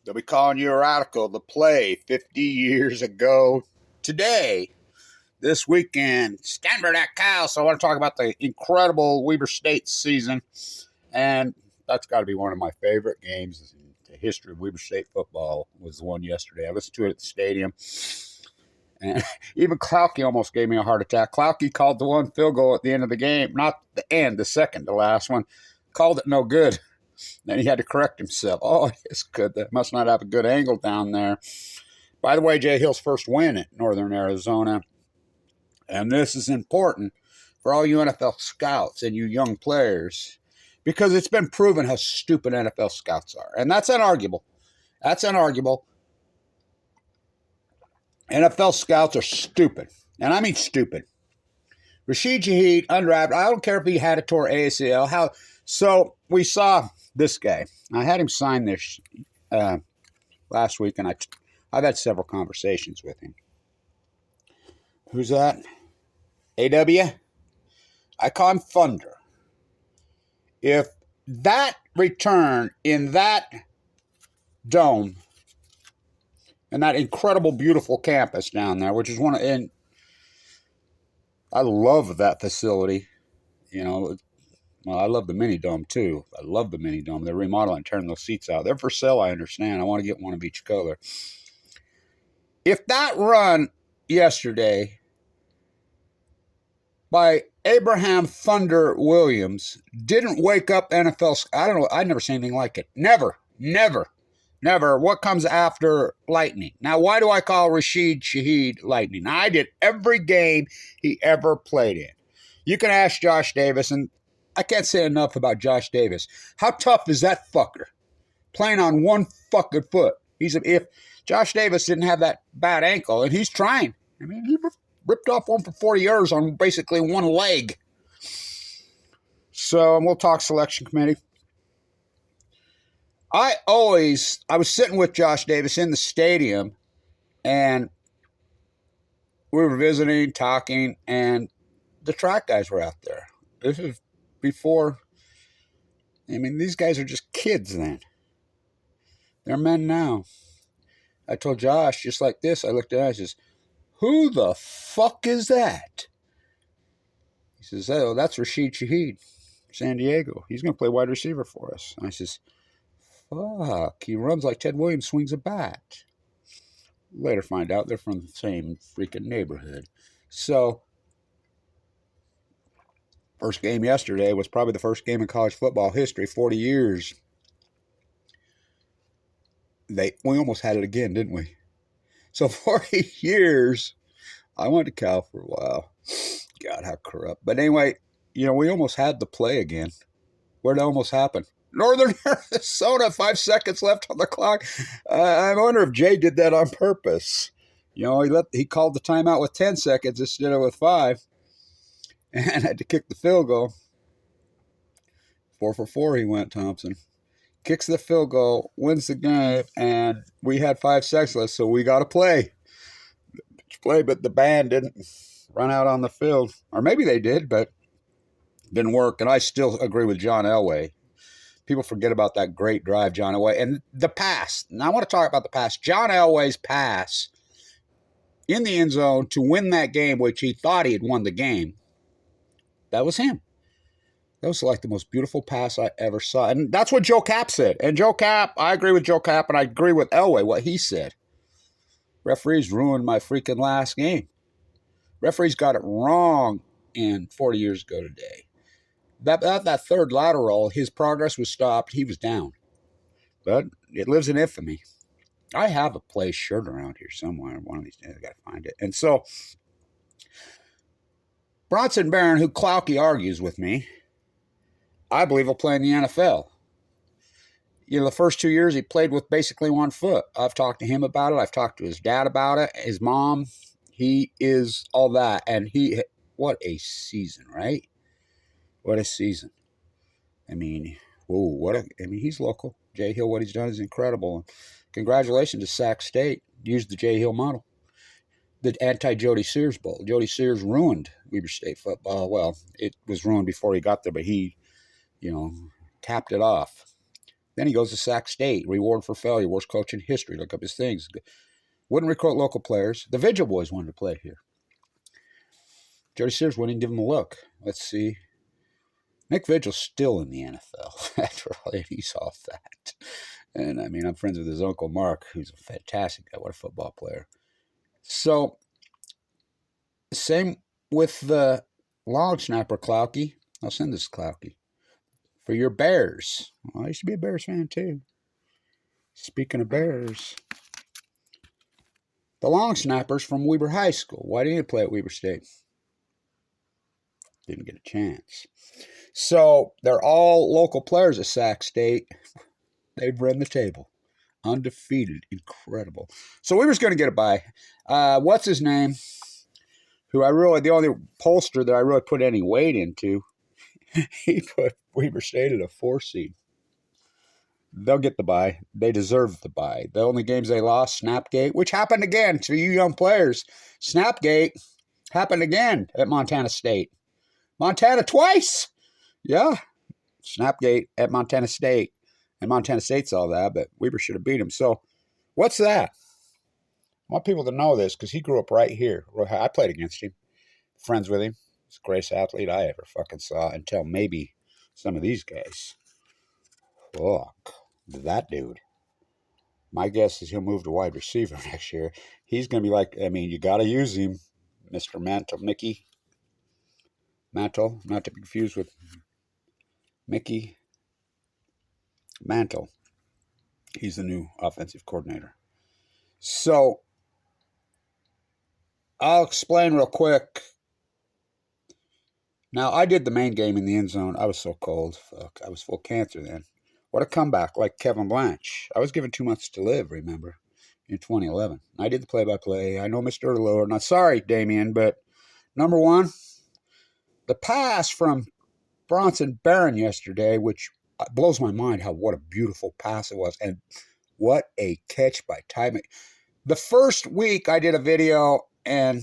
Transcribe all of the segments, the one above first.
They'll be calling you a radical. The play 50 years ago today, this weekend. Stand by that cow. So I want to talk about the incredible Weber State season. And that's got to be one of my favorite games in the history of Weber State football was the one yesterday. I listened to it at the stadium. And even Klauke almost gave me a heart attack. Klauke called the one field goal at the end of the game. Not the end, the second to last one. Called it no good. Then he had to correct himself. Oh, it's good. That must not have a good angle down there. By the way, Jay Hill's first win at Northern Arizona. And this is important for all you NFL scouts and you young players because it's been proven how stupid NFL scouts are. And that's unarguable. That's unarguable. NFL scouts are stupid. And I mean stupid. Rashid Shaheed, undrafted. I don't care if he had a torn ACL. So we saw this guy. I had him sign this last week, and I've had several conversations with him. Who's that? AW? I call him Thunder. If that return in that dome and that incredible, beautiful campus down there, which is and I love that facility. You know, well, I love the mini dome too. I love the mini dome. They're remodeling, turning those seats out. They're for sale, I understand. I want to get one of each color. If that run yesterday by Abraham Thunder Williams didn't wake up NFL, I don't know, I've never seen anything like it. Never. What comes after lightning? Now, why do I call Rashid Shaheed lightning? Now, I did every game he ever played in. You can ask Josh Davis, and I can't say enough about Josh Davis. How tough is that fucker? Playing on one fucking foot. If Josh Davis didn't have that bad ankle, and he's trying. I mean, he ripped off one for 40 yards on basically one leg. So, and we'll talk selection committee. I was sitting with Josh Davis in the stadium, and we were visiting, talking, and the track guys were out there. This is before, I mean, these guys are just kids then. They're men now. I told Josh, just like this, I looked at him, I says, who the fuck is that? He says, oh, that's Rashid Shaheed, San Diego. He's going to play wide receiver for us. And I says, fuck, he runs like Ted Williams swings a bat. Later find out they're from the same freaking neighborhood. So, first game yesterday was probably the first game in college football history, 40 years. We almost had it again, didn't we? So 40 years, I went to Cal for a while. God, how corrupt. But anyway, we almost had the play again. Where'd it almost happen? Northern Arizona, 5 seconds left on the clock. I wonder if Jay did that on purpose. He called the timeout with 10 seconds instead of with 5. And had to kick the field goal. 4 for 4 he went, Thompson. Kicks the field goal, wins the game, and we had 5 seconds left, so we got to play. But the band didn't run out on the field. Or maybe they did, but it didn't work. And I still agree with John Elway. People forget about that great drive, John Elway. And the pass. Now, I want to talk about the pass. John Elway's pass in the end zone to win that game, which he thought he had won the game. That was him. That was like the most beautiful pass I ever saw. And that's what Joe Kapp said. And Joe Kapp, I agree with Joe Kapp, and I agree with Elway, what he said. Referees ruined my freaking last game. Referees got it wrong 40 years ago today. That third lateral, his progress was stopped. He was down. But it lives in infamy. I have a play shirt around here somewhere. One of these days I got to find it. And so, Bronson Barron, who Klauke argues with me, I believe he'll play in the NFL. The first 2 years he played with basically one foot. I've talked to him about it. I've talked to his dad about it. His mom. He is all that. And what a season, right? What a season. I mean, he's local. Jay Hill, what he's done is incredible. And congratulations to Sac State. Used the Jay Hill model. The anti-Jody Sears Bowl. Jody Sears ruined Weber State football. Well, it was ruined before he got there, but he, capped it off. Then he goes to Sac State, reward for failure, worst coach in history. Look up his things. Wouldn't recruit local players. The Vigil boys wanted to play here. Jody Sears wouldn't give him a look. Let's see. Nick Vigil's still in the NFL after all that. He's off that. And I mean, I'm friends with his uncle Mark, who's a fantastic guy. What a football player. So, same with the long snapper, Klauke. I'll send this to Klauke. For your Bears. Well, I used to be a Bears fan, too. Speaking of Bears, the long snappers from Weber High School. Why didn't you play at Weber State? Didn't get a chance. So, they're all local players at Sac State. They've run the table. Undefeated. Incredible. So, Weber's going to get a bye. What's his name? The only pollster that I really put any weight into, he put Weber State at a 4 seed. They'll get the bye. They deserve the bye. The only games they lost, Snapgate, which happened again to you young players. Snapgate happened again at Montana State. Montana twice. Yeah. Snapgate at Montana State. And Montana State saw that, but Weber should have beat him. So, what's that? I want people to know this because he grew up right here. I played against him. Friends with him. He's the greatest athlete I ever fucking saw until maybe some of these guys. Fuck. That dude. My guess is he'll move to wide receiver next year. He's going to be like, I mean, you got to use him, Mr. Mantle, Mickey Mantle, not to be confused with Mickey Mantle. He's the new offensive coordinator. So, I'll explain real quick. Now, I did the main game in the end zone. I was so cold. Fuck, I was full of cancer then. What a comeback, like Kevin Blanch. I was given 2 months to live, remember, in 2011. I did the play-by-play. I know Mr. Lower. Not sorry, Damien, but number one, the pass from Bronson Barron yesterday, which blows my mind what a beautiful pass it was, and what a catch by Ty. The first week I did a video, and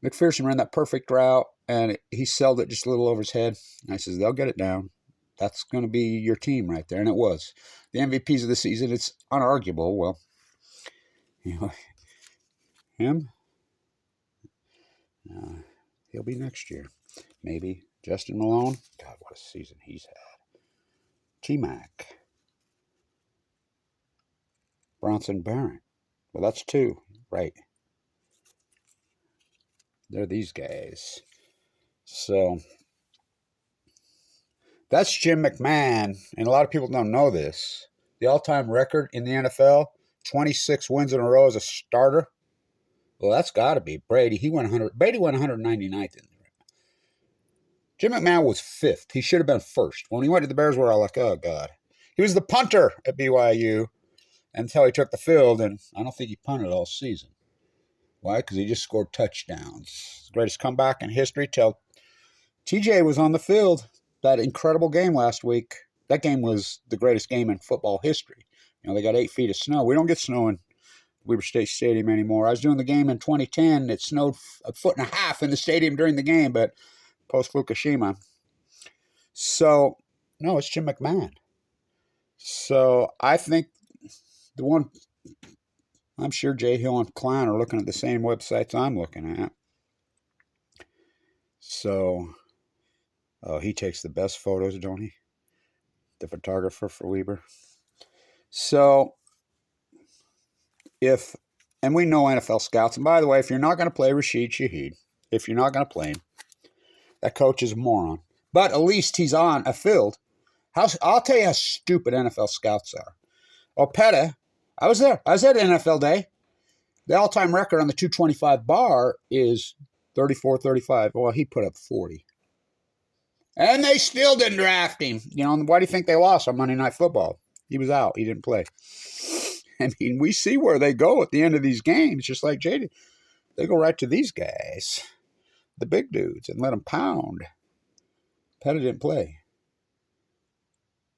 McPherson ran that perfect route, and he sailed it just a little over his head. And I says, they'll get it down. That's going to be your team right there. And it was. The MVPs of the season, it's unarguable. Well, you know, him, he'll be next year. Maybe. Justin Malone, God, what a season he's had. T-Mac. Bronson Barron. Well, that's 2, right. They're these guys. So, that's Jim McMahon, and a lot of people don't know this. The all-time record in the NFL, 26 wins in a row as a starter. Well, that's got to be Brady. Brady went 199th in there. Jim McMahon was 5th. He should have been 1st. When he went to the Bears, we're all like, oh, God. He was the punter at BYU until he took the field, and I don't think he punted all season. Why? Because he just scored touchdowns. Greatest comeback in history till TJ was on the field. That incredible game last week. That game was the greatest game in football history. You know, they got 8 feet of snow. We don't get snow in Weber State Stadium anymore. I was doing the game in 2010. It snowed 1.5 feet in the stadium during the game, but post-Fukushima. So, no, it's Jim McMahon. So, I think the one, I'm sure Jay Hill and Klein are looking at the same websites I'm looking at. So, he takes the best photos, don't he? The photographer for Weber. So, and we know NFL scouts, and by the way, if you're not going to play Rashid Shaheed, if you're not going to play him, that coach is a moron. But at least he's on a field. I'll tell you how stupid NFL scouts are. Opeta, I was there. I was at NFL Day. The all-time record on the 225 bar is 34-35. Well, he put up 40. And they still didn't draft him. You know, why do you think they lost on Monday Night Football? He was out. He didn't play. I mean, we see where they go at the end of these games, just like JD. They go right to these guys, the big dudes, and let them pound. Pettit didn't play.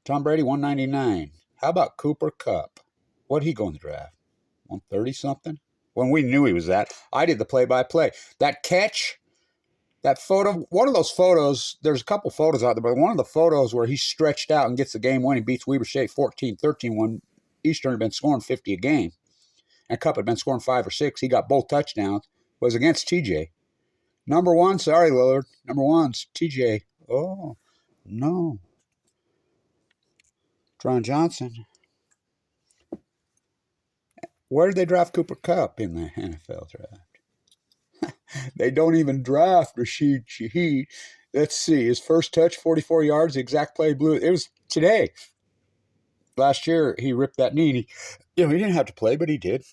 Tom Brady, 199. How about Cooper Kupp? What'd he go in the draft? 130-something? When we knew he was that. I did the play-by-play. That catch That photo, one of those photos, there's a couple photos out there, but one of the photos where he's stretched out and gets the game winning, beats Weber State 14-13 when Eastern had been scoring 50 a game, and KUPP had been scoring 5 or 6. He got both touchdowns, was against TJ. Number one, sorry, Lillard. Number one's TJ. Oh, no. Tron Johnson. Where did they draft Cooper KUPP in the NFL draft? They don't even draft Rashid Shaheed. Let's see. His first touch, 44 yards, the exact play blew. It was today. Last year, he ripped that knee. And he didn't have to play, but he did.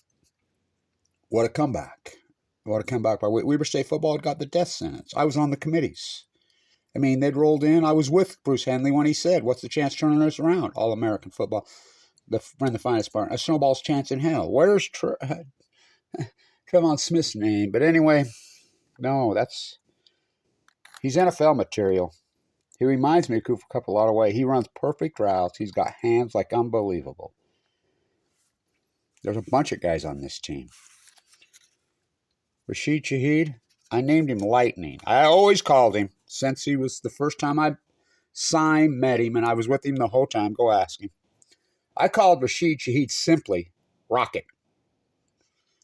What a comeback. What a comeback by Weber State football had got the death sentence. I was on the committees. I mean, they'd rolled in. I was with Bruce Henley when he said, what's the chance turning this around? All-American football. The finest part. A snowball's chance in hell. Where's Trevon Smith's name? But anyway, no, he's NFL material. He reminds me of Cooper KUPP a lot of ways. He runs perfect routes. He's got hands like unbelievable. There's a bunch of guys on this team. Rashid Shaheed, I named him Lightning. I always called him since he was the first time I met him, and I was with him the whole time. Go ask him. I called Rashid Shaheed simply Rocket.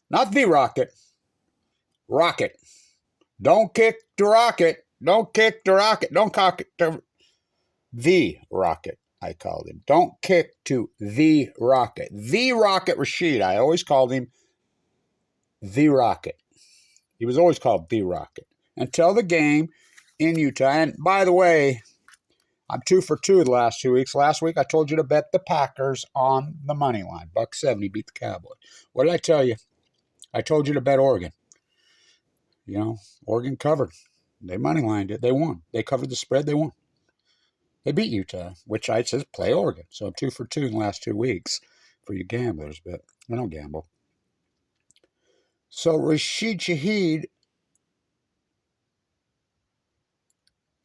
Not the Rocket. Rocket. Don't kick the rocket. Don't kick the rocket. Don't cock it to the Rocket, I called him. Don't kick to the Rocket. The Rocket Rashid. I always called him the Rocket. He was always called the Rocket. Until the game in Utah. And by the way, I'm 2 for 2 the last 2 weeks. Last week, I told you to bet the Packers on the money line. $1.70 beat the Cowboys. What did I tell you? I told you to bet Oregon. Oregon covered. They money lined it. They won. They covered the spread. They won. They beat Utah, which I said play Oregon. So I'm 2 for 2 in the last 2 weeks for you gamblers, but I don't gamble. So Rashid Shaheed,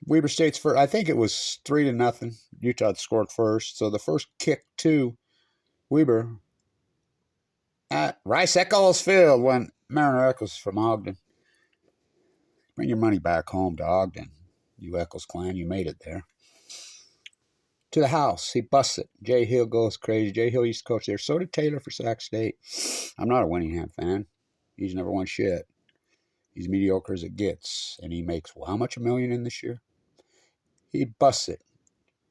Weber State's first, I think it was 3-0. Utah had scored first. So the first kick to Weber at Rice Eccles Field when Mariner Eccles from Ogden. Bring your money back home to Ogden. You Eccles clan, you made it there. To the house. He busts it. Jay Hill goes crazy. Jay Hill used to coach there. So did Taylor for Sac State. I'm not a Winningham fan. He's never won shit. He's mediocre as it gets. And he makes, how much, $1 million in this year? He busts it.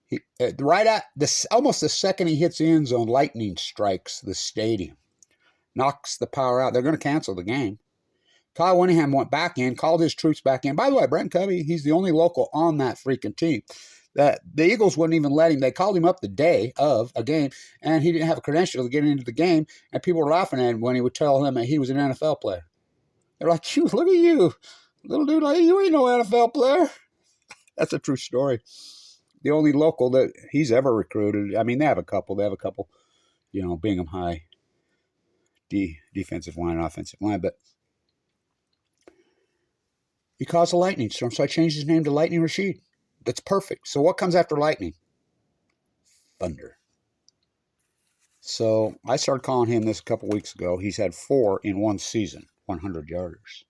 He right at this, almost the second he hits the end zone, lightning strikes the stadium. Knocks the power out. They're going to cancel the game. Kyle Winningham went back in, called his troops back in. By the way, Brent Covey, he's the only local on that freaking team. That the Eagles wouldn't even let him. They called him up the day of a game, and he didn't have a credential to get into the game, and people were laughing at him when he would tell them that he was an NFL player. They're like, "You look at you, little dude, like you ain't no NFL player." That's a true story. The only local that he's ever recruited. I mean, they have a couple. Bingham High defensive line and offensive line, but he caused a lightning storm, so I changed his name to Lightning Rashid. That's perfect. So what comes after lightning? Thunder. So I started calling him this a couple weeks ago. He's had 4 in one season, 100-yarders.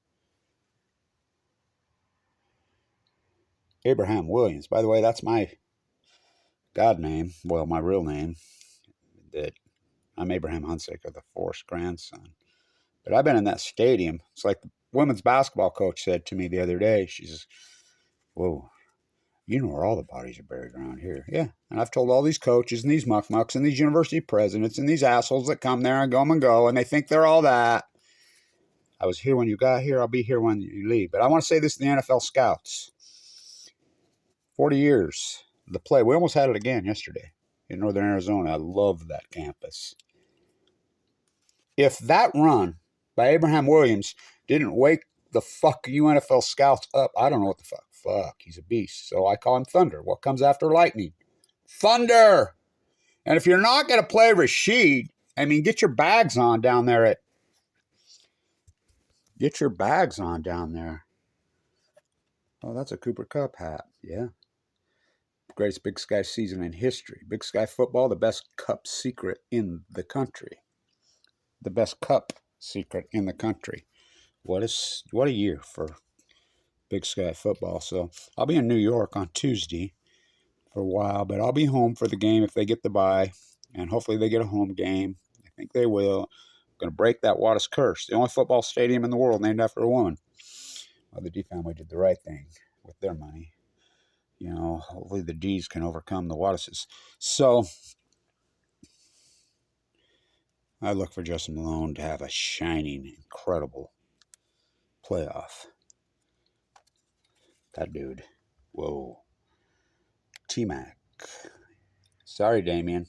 Abraham Williams. By the way, that's my God name. Well, my real name. That I'm Abraham Hunsaker, the 4th grandson. But I've been in that stadium. It's like the women's basketball coach said to me the other day. She says, "Whoa, you know where all the bodies are buried around here." Yeah, and I've told all these coaches and these muckmucks and these university presidents and these assholes that come there and go, and they think they're all that. I was here when you got here. I'll be here when you leave. But I want to say this to the NFL scouts. 40 years, the play. We almost had it again yesterday in Northern Arizona. I love that campus. If that run by Abraham Williams didn't wake the fuck you NFL scouts up, I don't know what the fuck. Fuck, he's a beast. So I call him Thunder. What comes after lightning? Thunder! And if you're not going to play Rashid, I mean, get your bags on down there Get your bags on down there. Oh, that's a Cooper KUPP hat. Yeah. Greatest Big Sky season in history. Big Sky football, the best KUPP secret in the country. The best KUPP secret in the country. What a year for Big Sky football. So I'll be in New York on Tuesday for a while, but I'll be home for the game if they get the bye, and hopefully they get a home game. I think they will. I'm going to break that Wattis curse. The only football stadium in the world named after a woman. Well, the D family did the right thing with their money. You know, hopefully the D's can overcome the Wattises. So I look for Justin Malone to have a shining, incredible playoff. That dude. Whoa. T-Mac. Sorry, Damien.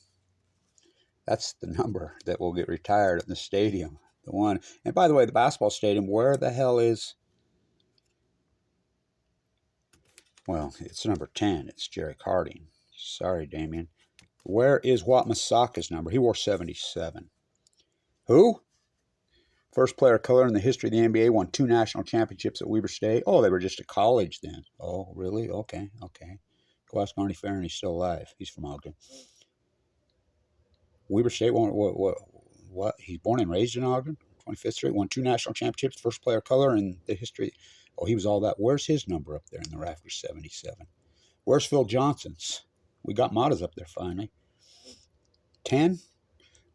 That's the number that will get retired at the stadium. The one. And by the way, the basketball stadium, where the hell is... Well, it's number 10. It's Jarek Harding. Sorry, Damien. Where is Wat Masaka's number? He wore 77. Who? First player of color in the history of the NBA, won 2 national championships at Weber State. Oh, they were just a college then. Oh, really? Okay. Go ask Arnie Farron. He's still alive. He's from Ogden. Weber State won what? He's born and raised in Ogden. 25th Street, won 2 national championships. First player of color in the history. Oh, he was all that. Where's his number up there in the rafters? 77. Where's Phil Johnson's? We got Mata's up there finally. 10.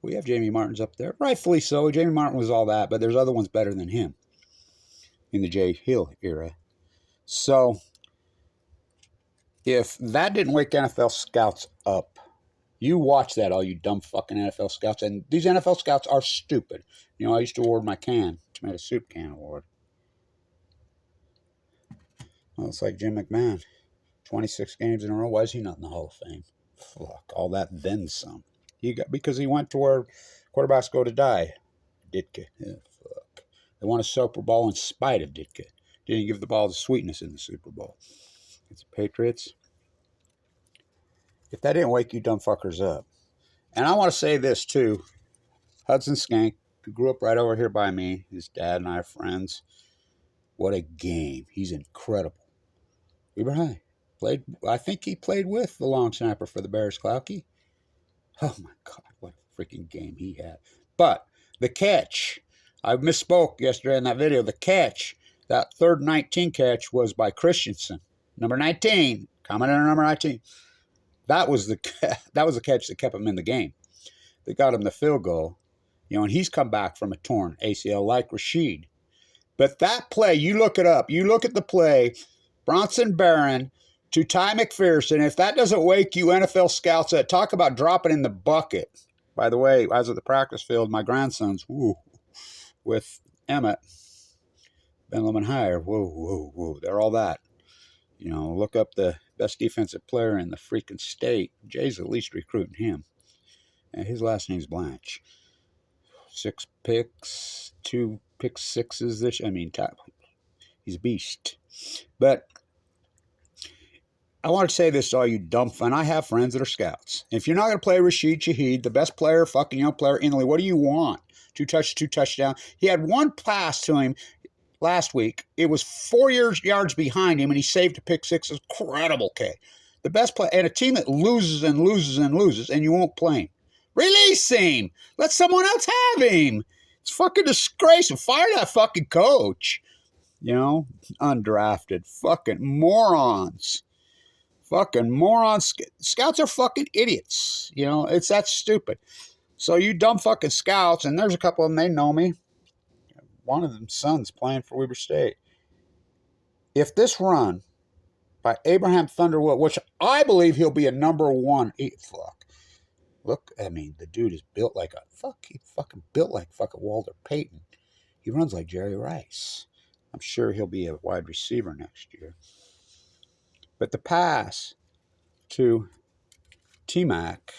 We have Jamie Martin's up there. Rightfully so. Jamie Martin was all that, but there's other ones better than him in the Jay Hill era. So, if that didn't wake NFL scouts up, you watch that, all you dumb fucking NFL scouts. And these NFL scouts are stupid. You know, I used to award my tomato soup can award. Well, it's like Jim McMahon. 26 games in a row. Why is he not in the Hall of Fame? Fuck, all that then some. Because he went to where quarterbacks go to die. Ditka. Yeah, fuck. They won a Super Bowl in spite of Ditka. Didn't give the ball the sweetness in the Super Bowl. It's the Patriots. If that didn't wake you dumb fuckers up. And I want to say this too. Hudson Skank, who grew up right over here by me. His dad and I are friends. What a game. He's incredible. Weber High. I think he played with the long snapper for the Bears, Klauke. Oh my God, what a freaking game he had. But the catch, I misspoke yesterday in that video. The catch, that third 19 catch was by Christensen. Number 19, comment on number 19. That was the catch that kept him in the game. They got him the field goal. You know, and he's come back from a torn ACL like Rashid. But that play, you look it up. You look at the play, Bronson Barron to Ty McPherson. If that doesn't wake you NFL scouts up, talk about dropping in the bucket. By the way, I was at the practice field, my grandsons, with Emmett, Ben Lemon Higher, they're all that. You know, look up the best defensive player in the freaking state. Jay's at least recruiting him. And his last name's Blanch. 6 picks, 2 pick sixes this. He's a beast. But I want to say this to all you dumb fun. I have friends that are scouts. If you're not going to play Rashid Shaheed, the best player, fucking young player in the league, what do you want? 2 touchdowns. He had 1 pass to him last week. It was 4 yards behind him, and he saved a pick six. Incredible, K. The best player, and a team that loses and loses and loses, and you won't play him. Release him. Let someone else have him. It's fucking disgraceful. Fire that fucking coach. You know, undrafted. Fucking morons. Fucking morons. Scouts are fucking idiots. You know, it's that stupid. So you dumb fucking scouts, and there's a couple of them, they know me. One of them's sons playing for Weber State. If this run by Abraham Thunderwood, which I believe he'll be a number 1, look, the dude is built like he fucking built like fucking Walter Payton. He runs like Jerry Rice. I'm sure he'll be a wide receiver next year. But the pass to T-Mac,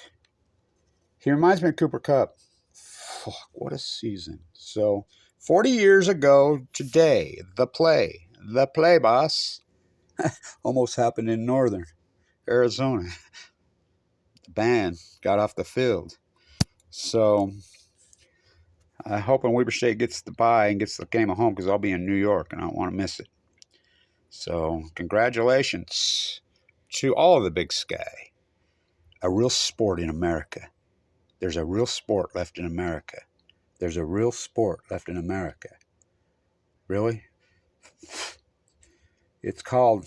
he reminds me of Cooper KUPP. Fuck, what a season. So, 40 years ago today, the play, boss, almost happened in northern Arizona. The band got off the field. So, I hope when Weber State gets the bye and gets the game at home, because I'll be in New York and I don't want to miss it. So, congratulations to all of the Big Sky. A real sport in America. There's a real sport left in America. There's a real sport left in America. Really? It's called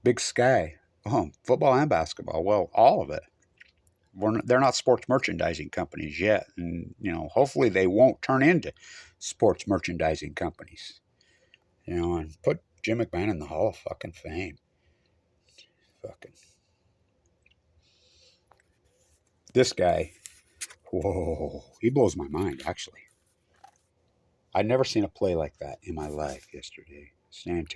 Big Sky. Oh, football and basketball. Well, all of it. They're not sports merchandising companies yet. And, hopefully they won't turn into sports merchandising companies. And put Jim McMahon in the Hall of fucking Fame. Fucking. This guy, whoa, he blows my mind, actually. I'd never seen a play like that in my life yesterday. San Antonio.